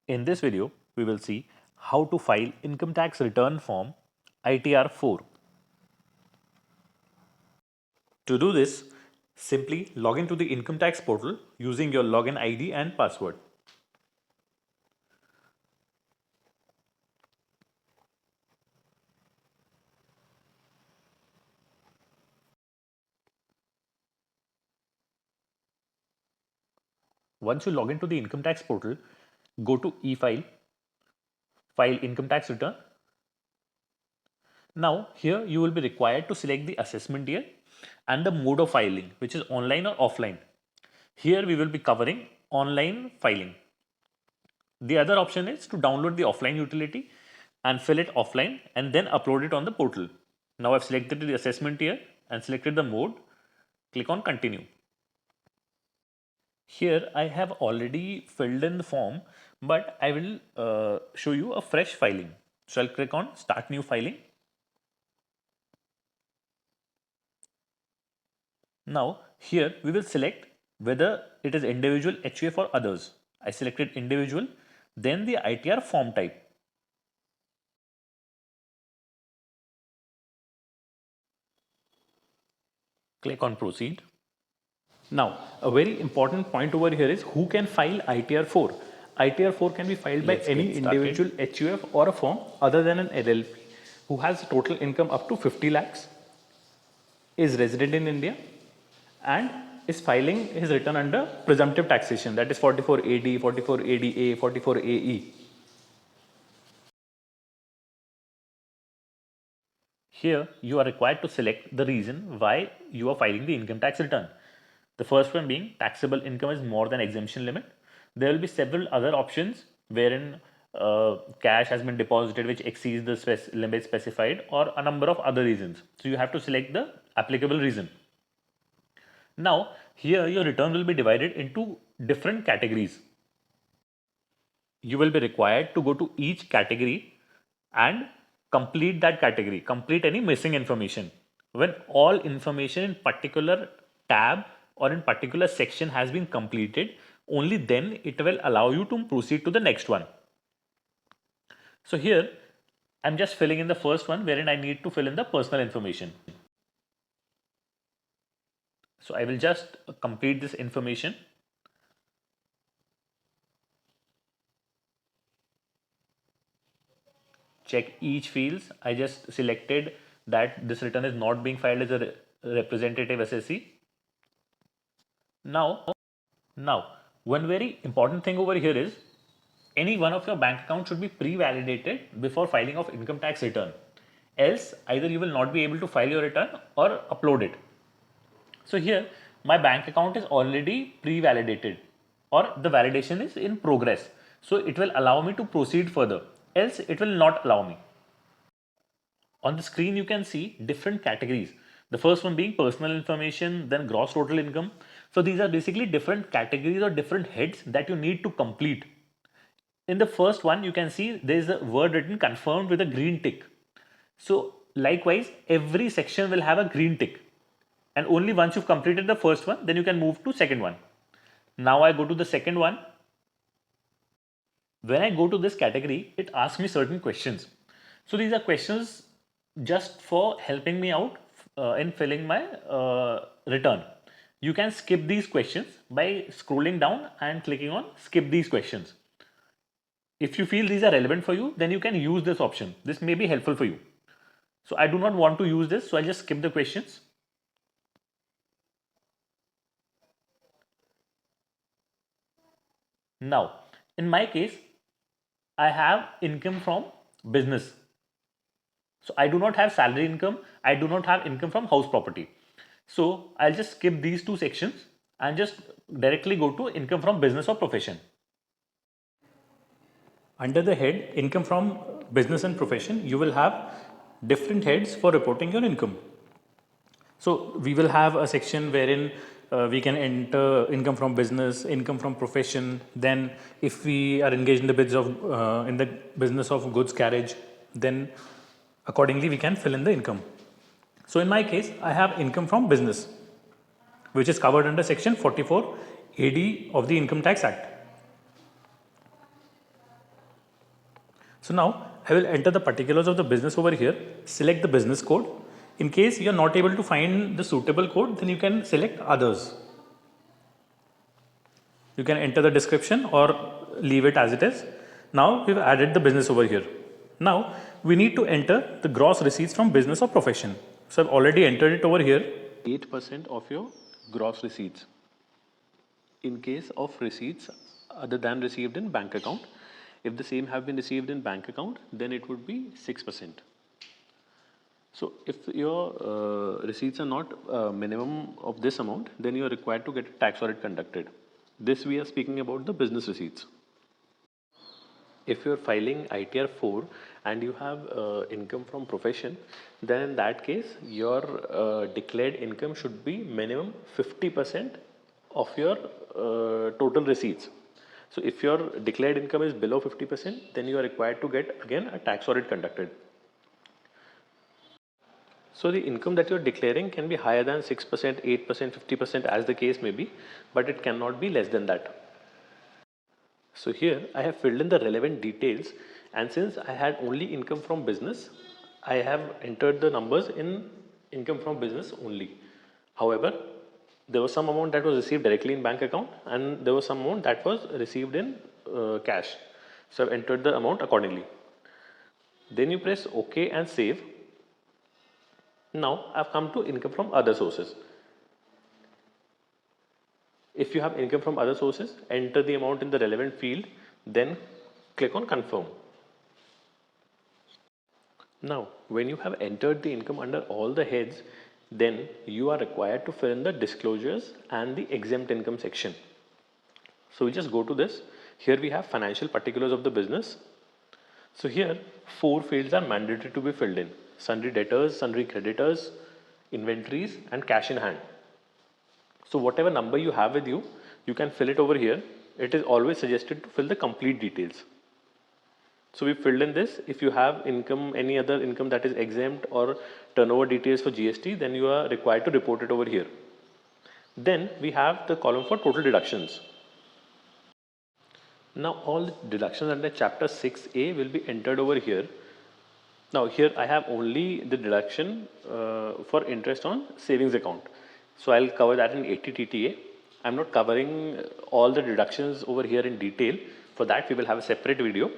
In this video, we will see how to file income tax return form ITR 4. To do this, simply log into the income tax portal using your login ID and password. Once you log into the income tax portal, go to e-file, file income tax return. Now here you will be required to select the assessment year and the mode of filing, which is online or offline. Here we will be covering online filing. The other option is to download the offline utility and fill it offline and then upload it on the portal. Now I've selected the assessment year and selected the mode. Click on continue. Here I have already filled in the form, but I will show you a fresh filing. So I'll click on start new filing. Now here we will select whether it is individual, HUF or others. I selected individual, then the ITR form type. Click on proceed. Now, a very important point over here is who can file ITR 4. ITR 4 can be filed by any individual HUF or a firm other than an LLP who has total income up to 50 lakhs, is resident in India and is filing his return under presumptive taxation, that is 44AD, 44ADA, 44AE. Here you are required to select the reason why you are filing the income tax return. The first one being taxable income is more than exemption limit. There will be several other options wherein cash has been deposited which exceeds the limit specified, or a number of other reasons. So you have to select the applicable reason. Now here your return will be divided into different categories. You will be required to go to each category and complete that category, complete any missing information. When all information in particular tab or in particular section has been completed, only then it will allow you to proceed to the next one. So here I'm just filling in the first one wherein I need to fill in the personal information. So I will just complete this information. Check each fields. I just selected that this return is not being filed as a representative assessee. Now, one very important thing over here is any one of your bank accounts should be pre-validated before filing of income tax return. Else, either you will not be able to file your return or upload it. So here, my bank account is already pre-validated or the validation is in progress. So it will allow me to proceed further. Else, it will not allow me. On the screen, you can see different categories. The first one being personal information, then gross total income. So these are basically different categories or different heads that you need to complete. In the first one, you can see there is a word written confirmed with a green tick. So likewise, every section will have a green tick. And only once you've completed the first one, then you can move to second one. Now I go to the second one. When I go to this category, it asks me certain questions. So these are questions just for helping me out in filling my return. You can skip these questions by scrolling down and clicking on skip these questions. If you feel these are relevant for you, then you can use this option. This may be helpful for you. So I do not want to use this, so I just skip the questions. Now, in my case, I have income from business. So I do not have salary income. I do not have income from house property. So I'll just skip these two sections and just directly go to income from business or profession. Under the head income from business and profession, you will have different heads for reporting your income. So we will have a section wherein we can enter income from business, income from profession. Then if we are engaged in the business of goods carriage, then accordingly we can fill in the income. So in my case, I have income from business, which is covered under section 44 AD of the Income Tax Act. So now I will enter the particulars of the business over here, select the business code. In case you are not able to find the suitable code, then you can select others. You can enter the description or leave it as it is. Now we've added the business over here. Now we need to enter the gross receipts from business or profession. So I've already entered it over here. 8% of your gross receipts. In case of receipts other than received in bank account, if the same have been received in bank account, then it would be 6%. So if your receipts are not minimum of this amount, then you are required to get a tax audit conducted. This we are speaking about the business receipts. If you're filing ITR 4 and you have income from profession, then in that case your declared income should be minimum 50% of your total receipts. So if your declared income is below 50%, then you are required to get again a tax audit conducted. So the income that you're declaring can be higher than 6%, 8%, 50% as the case may be, but it cannot be less than that. So here I have filled in the relevant details, and since I had only income from business, I have entered the numbers in income from business only. However, there was some amount that was received directly in bank account and there was some amount that was received in cash. So I've entered the amount accordingly. Then you press OK and save. Now I've come to income from other sources. If you have income from other sources, enter the amount in the relevant field, then click on confirm. Now, when you have entered the income under all the heads, then you are required to fill in the disclosures and the exempt income section. So we just go to this. Here we have financial particulars of the business. So here 4 fields are mandatory to be filled in: sundry debtors, sundry creditors, inventories and cash in hand. So whatever number you have with you, you can fill it over here. It is always suggested to fill the complete details. So we filled in this. If you have income, any other income that is exempt or turnover details for GST, then you are required to report it over here. Then we have the column for total deductions. Now all the deductions under chapter 6A will be entered over here. Now here I have only the deduction for interest on savings account. So I'll cover that in 80 TTA. I'm not covering all the deductions over here in detail. For that we will have a separate video.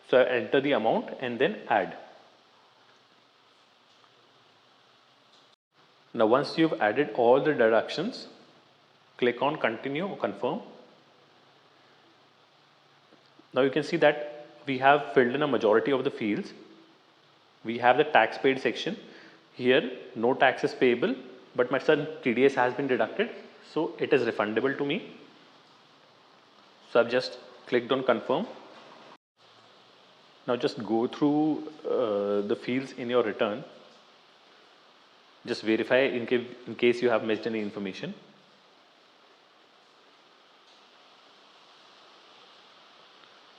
So I enter the amount and then add. Now once you've added all the deductions, click on continue or confirm. Now you can see that we have filled in a majority of the fields. We have the tax paid section. Here no tax is payable, but my son TDS has been deducted, so it is refundable to me. So I've just clicked on confirm. Now just go through the fields in your return. Just verify in case you have missed any information.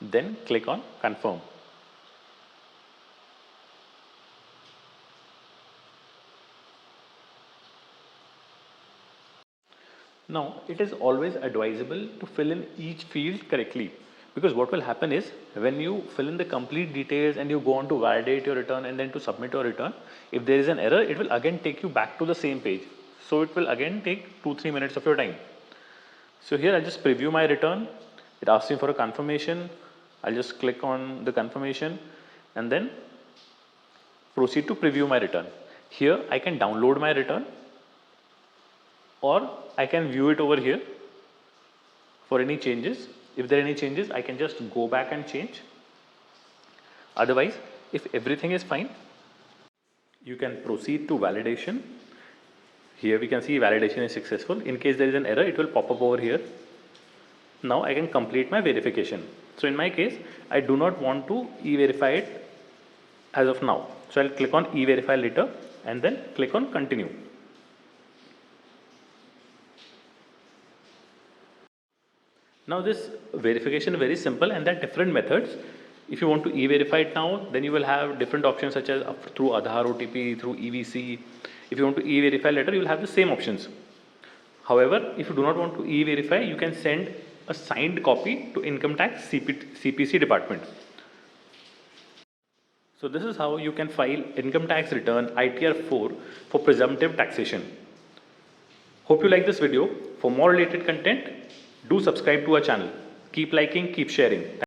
Then click on confirm. Now it is always advisable to fill in each field correctly, because what will happen is when you fill in the complete details and you go on to validate your return and then to submit your return, if there is an error, it will again take you back to the same page. So it will again take 2-3 minutes of your time. So here I'll just preview my return. It asks me for a confirmation. I'll just click on the confirmation and then proceed to preview my return. Here I can download my return or I can view it over here for any changes. If there are any changes, I can just go back and change. Otherwise, if everything is fine, you can proceed to validation. Here we can see validation is successful. In case there is an error, it will pop up over here. Now I can complete my verification. So in my case, I do not want to e-verify it as of now. So I'll click on e-verify later and then click on continue. Now this verification is very simple and there are different methods. If you want to e-verify it now, then you will have different options such as through Aadhaar OTP, through EVC. If you want to e-verify later, you will have the same options. However, if you do not want to e-verify, you can send a signed copy to Income Tax CPC department. So this is how you can file income tax return ITR 4 for presumptive taxation. Hope you like this video. For more related content, do subscribe to our channel. Keep liking, keep sharing.